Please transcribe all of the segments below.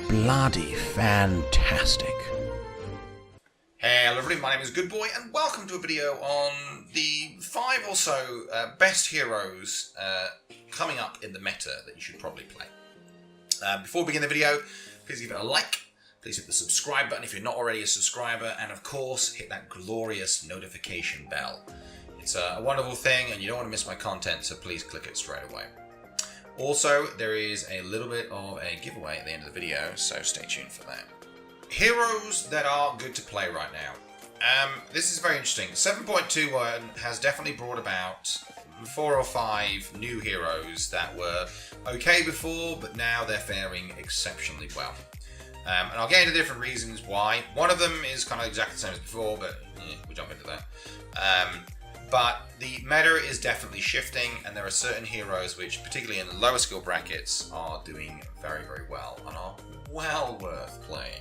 bloody fantastic. Hello everybody, my name is Good Boy and welcome to a video on the 5 or so best heroes coming up in the meta that you should probably play. Before we begin the video, please give it a like, please hit the subscribe button if you're not already a subscriber, and of course hit that glorious notification bell. It's a wonderful thing and you don't want to miss my content, so please click it straight away. Also, there is a little bit of a giveaway at the end of the video, so stay tuned for that. Heroes that are good to play right now. This is very interesting. 7.21 has definitely brought about 4 or 5 new heroes that were okay before, but now they're faring exceptionally well. And I'll get into different reasons why. One of them is kind of exactly the same as before, but we'll jump into that. But the meta is definitely shifting, and there are certain heroes which, particularly in the lower skill brackets, are doing very, very well and are well worth playing.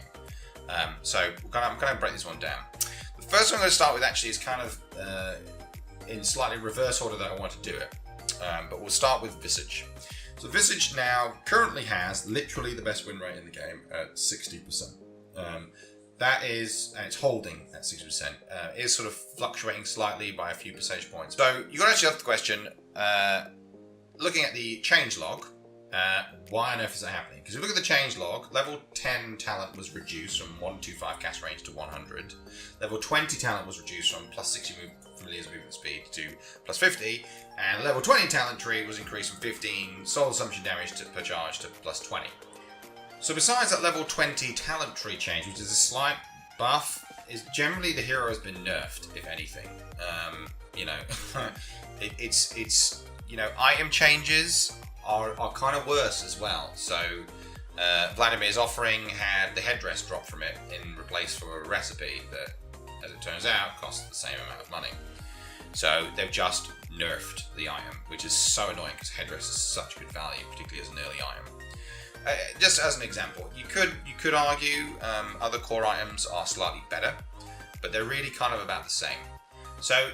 So I'm going to break this one down. The first one I'm going to start with actually is kind of in slightly reverse order that I want to do it. But we'll start with Visage. So Visage now currently has literally the best win rate in the game at 60%. That is, and it's holding at 60%, is sort of fluctuating slightly by a few percentage points. So you've got to actually ask the question, looking at the change log, why on earth is that happening? Because if you look at the change log, level 10 talent was reduced from 125 cast range to 100. Level 20 talent was reduced from plus 60 millimeters movement speed to plus 50. And level 20 talent tree was increased from 15 soul assumption damage per charge to plus 20. So besides that level 20 talent tree change, which is a slight buff, is generally the hero has been nerfed, if anything. It's item changes are kind of worse as well. So Vladimir's offering had the headdress drop from it in replace for a recipe that, as it turns out, costs the same amount of money. So they've just nerfed the item, which is so annoying because headdress is such good value, particularly as an early item. Just as an example, you could argue other core items are slightly better, but they're really kind of about the same. So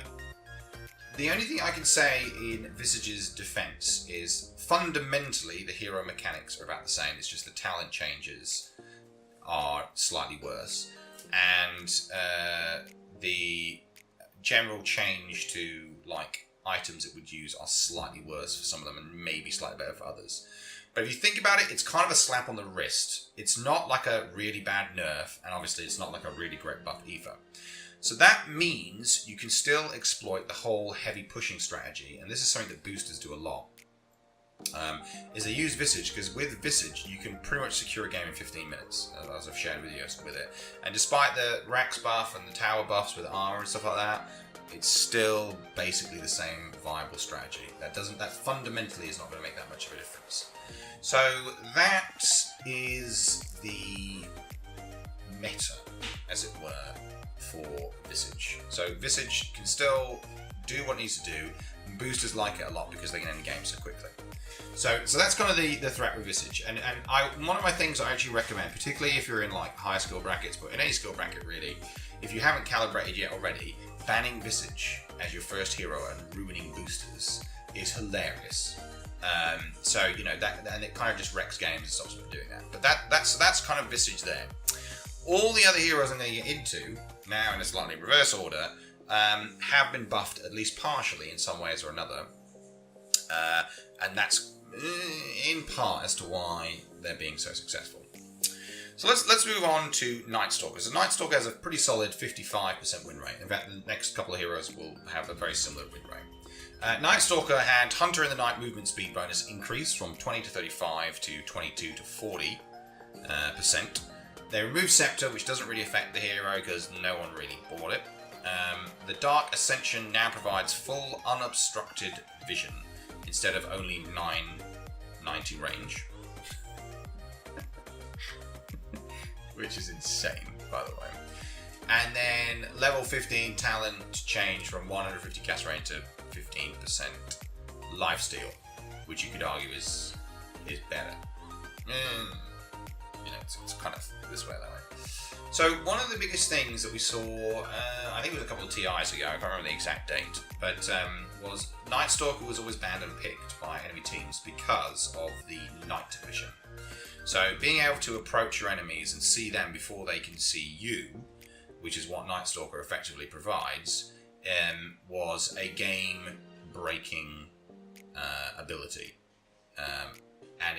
the only thing I can say in Visage's defense is fundamentally the hero mechanics are about the same. It's just the talent changes are slightly worse, and the general change to like items it would use are slightly worse for some of them and maybe slightly better for others. But if you think about it, it's kind of a slap on the wrist. It's not like a really bad nerf, and obviously it's not like a really great buff either. So that means you can still exploit the whole heavy pushing strategy, and this is something that boosters do a lot. Is they use Visage, because with Visage you can pretty much secure a game in 15 minutes, as I've shared videos with it. And despite the Rax buff and the tower buffs with armor and stuff like that, it's still basically the same viable strategy. That fundamentally is not going to make that much of a difference. So that is the meta, as it were, for Visage. So Visage can still do what it needs to do, and boosters like it a lot because they can end the game so quickly. So that's kind of the threat with Visage. And one of my things I actually recommend, particularly if you're in like higher skill brackets, but in any skill bracket really, if you haven't calibrated yet already, banning Visage as your first hero and ruining boosters is hilarious. And it kind of just wrecks games and stops them from doing that. But that's kind of Visage there. All the other heroes I'm going to get into now in a slightly reverse order have been buffed at least partially in some ways or another, and that's in part as to why they're being so successful. So let's move on to Night Stalker. So Night Stalker has a pretty solid 55% win rate. In fact, the next couple of heroes will have a very similar win rate. Night Stalker had Hunter in the Night movement speed bonus increase from 20 to 35 to 22 to 40%. They removed Scepter, which doesn't really affect the hero because no one really bought it. The Dark Ascension now provides full unobstructed vision instead of only 990 range. Which is insane, by the way. And then level 15 talent change from 150 cast range to 15% lifesteal, which you could argue is better. It's kind of this way, that way. So one of the biggest things that we saw, I think it was a couple of TIs ago, I can't remember the exact date, but was Night Stalker was always banned and picked by enemy teams because of the night vision. So being able to approach your enemies and see them before they can see you, which is what Night Stalker effectively provides, was a game-breaking ability, and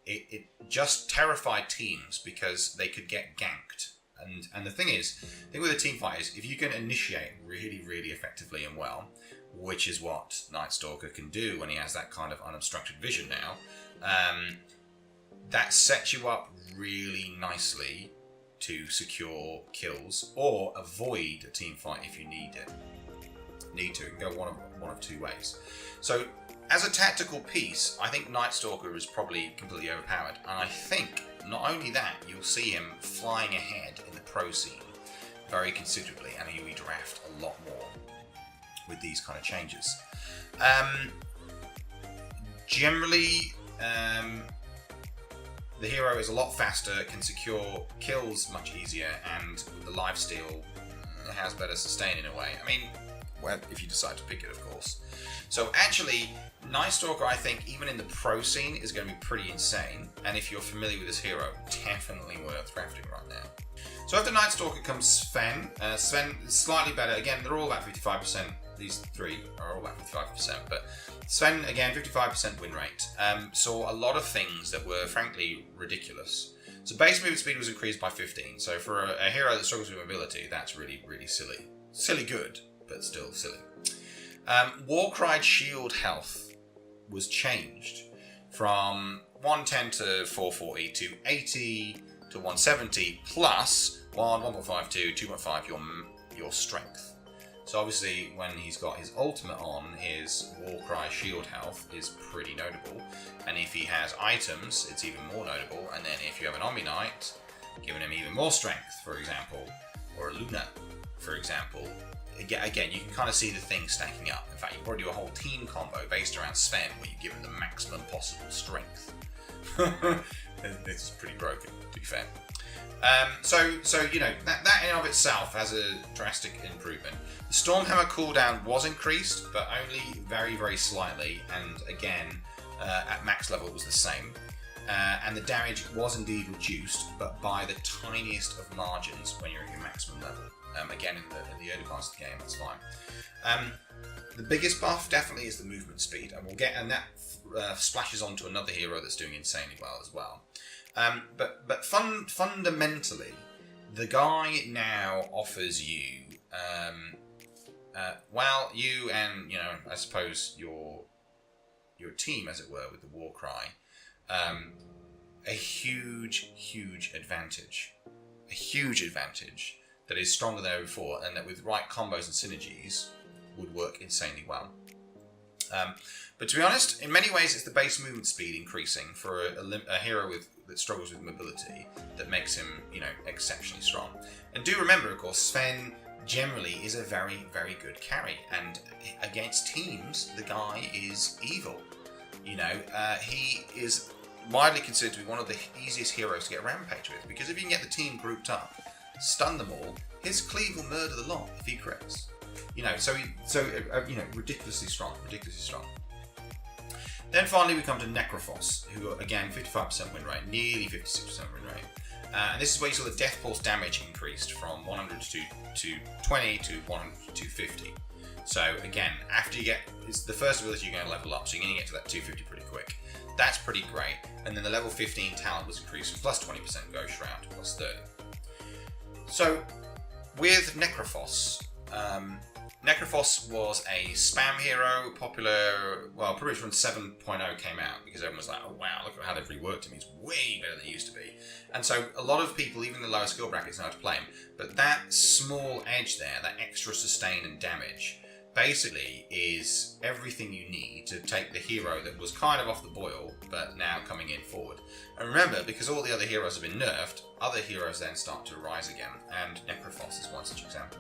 it just terrified teams because they could get ganked. And the thing with a team fight is if you can initiate really, really effectively and well, which is what Night Stalker can do when he has that kind of unobstructed vision now, that sets you up really nicely to secure kills or avoid a team fight if you need to. It can go one of two ways. So as a tactical piece, I think Night Stalker is probably completely overpowered, and I think not only that, you'll see him flying ahead in the pro scene very considerably, and he'll be draft a lot more with these kind of changes. Generally, the hero is a lot faster, can secure kills much easier, and with the lifesteal, has better sustain in a way. I mean, well, if you decide to pick it, of course. So actually, Night Stalker, I think, even in the pro scene, is going to be pretty insane. And if you're familiar with this hero, definitely worth drafting right now. So after Night Stalker comes Sven. Sven is slightly better. Again, they're all about 55%. These three are all about 55%. But Sven, again, 55% win rate. Saw a lot of things that were, frankly, ridiculous. So base movement speed was increased by 15. So for a hero that struggles with mobility, that's really, really silly. Silly good, but still silly. Warcry's shield health was changed from 110 to 440 to 80 to 170 plus 1.5 to 2.5 your strength. So obviously when he's got his ultimate on, his Warcry shield health is pretty notable, and if he has items, it's even more notable. And then if you have an Omni Knight, giving him even more strength, for example, or a Luna, for example. Again, you can kind of see the things stacking up. In fact, you can probably do a whole team combo based around Sven where you give him the maximum possible strength. It's pretty broken, to be fair. So you know, that in and of itself has a drastic improvement. The Stormhammer cooldown was increased, but only very, very slightly, and again, at max level it was the same. And the damage was indeed reduced, but by the tiniest of margins when you're at your maximum level. Again, in the early parts of the game, that's fine. The biggest buff definitely is the movement speed, and that splashes onto another hero that's doing insanely well as well. But fundamentally, the guy now offers you, you and I suppose your team, as it were, with the Warcry, a huge advantage. A huge advantage that is stronger than ever before, and that with right combos and synergies would work insanely well. But to be honest, in many ways it's the base movement speed increasing for a hero that struggles with mobility that makes him, exceptionally strong. And do remember, of course, Sven generally is a very, very good carry, and against teams, the guy is evil. He is widely considered to be one of the easiest heroes to get a rampage with, because if you can get the team grouped up, stun them all, his cleave will murder the lot if he crits. Ridiculously strong. Then finally we come to Necrophos, who are, again, 55% win rate, nearly 56% win rate. And this is where you saw the Death Pulse damage increased from 100 to 20 to 100 to 250. So again, after you get, it's the first ability you're going to level up, so you're going to get to that 250 pretty quick. That's pretty great. And then the level 15 talent was increased from plus 20% Ghost Shroud to plus 30. So with Necrophos, Necrophos was a spam hero, popular, pretty much when 7.0 came out, because everyone was like, oh wow, look at how they've reworked him, he's way better than he used to be. And so a lot of people, even the lower skill brackets, know how to play him. But that small edge there, that extra sustain and damage, basically is everything you need to take the hero that was kind of off the boil, but now coming in forward. And remember, because all the other heroes have been nerfed, other heroes then start to rise again, and Necrophos is one such example.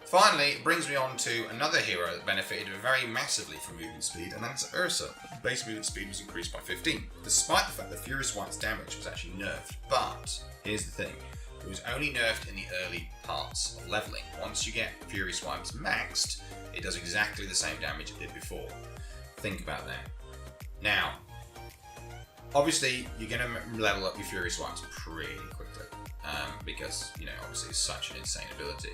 Finally, it brings me on to another hero that benefited very massively from movement speed, and that's Ursa. Base movement speed was increased by 15, despite the fact that Furious White's damage was actually nerfed. But here's the thing, it was only nerfed in the early parts of leveling. Once you get Furious White's maxed, it does exactly the same damage it did before. Think about that. Now, Obviously, you're going to level up your Fury Swipes pretty quickly because, obviously it's such an insane ability.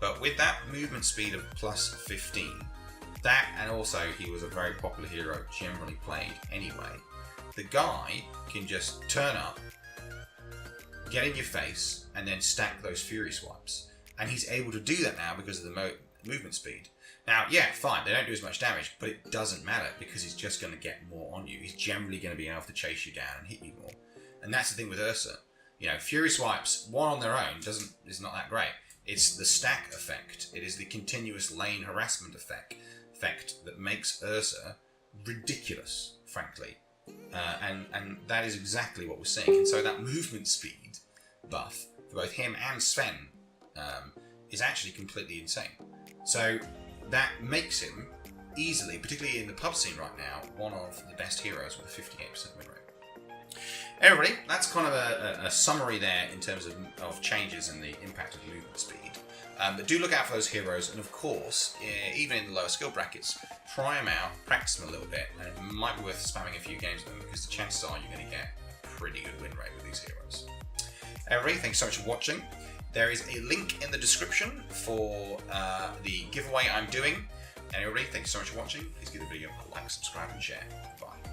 But with that movement speed of plus 15, that and also he was a very popular hero generally played anyway, the guy can just turn up, get in your face, and then stack those Fury Swipes. And he's able to do that now because of the movement speed. Now, yeah, fine, they don't do as much damage, but it doesn't matter because he's just going to get more on you. He's generally going to be able to chase you down and hit you more. And that's the thing with Ursa. Fury Swipes, one on their own, is not that great. It's the stack effect. It is the continuous lane harassment effect that makes Ursa ridiculous, frankly. And that is exactly what we're seeing. And so that movement speed buff for both him and Sven is actually completely insane. So that makes him easily, particularly in the pub scene right now, one of the best heroes with a 58% win rate. Everybody, that's kind of a summary there in terms of changes in the impact of movement speed. But do look out for those heroes, and of course, even in the lower skill brackets, try them out, practice them a little bit, and it might be worth spamming a few games with them because the chances are you're going to get a pretty good win rate with these heroes. Everybody, thanks so much for watching. There is a link in the description for the giveaway I'm doing. And everybody, thanks so much for watching. Please give the video a like, subscribe, and share. Bye.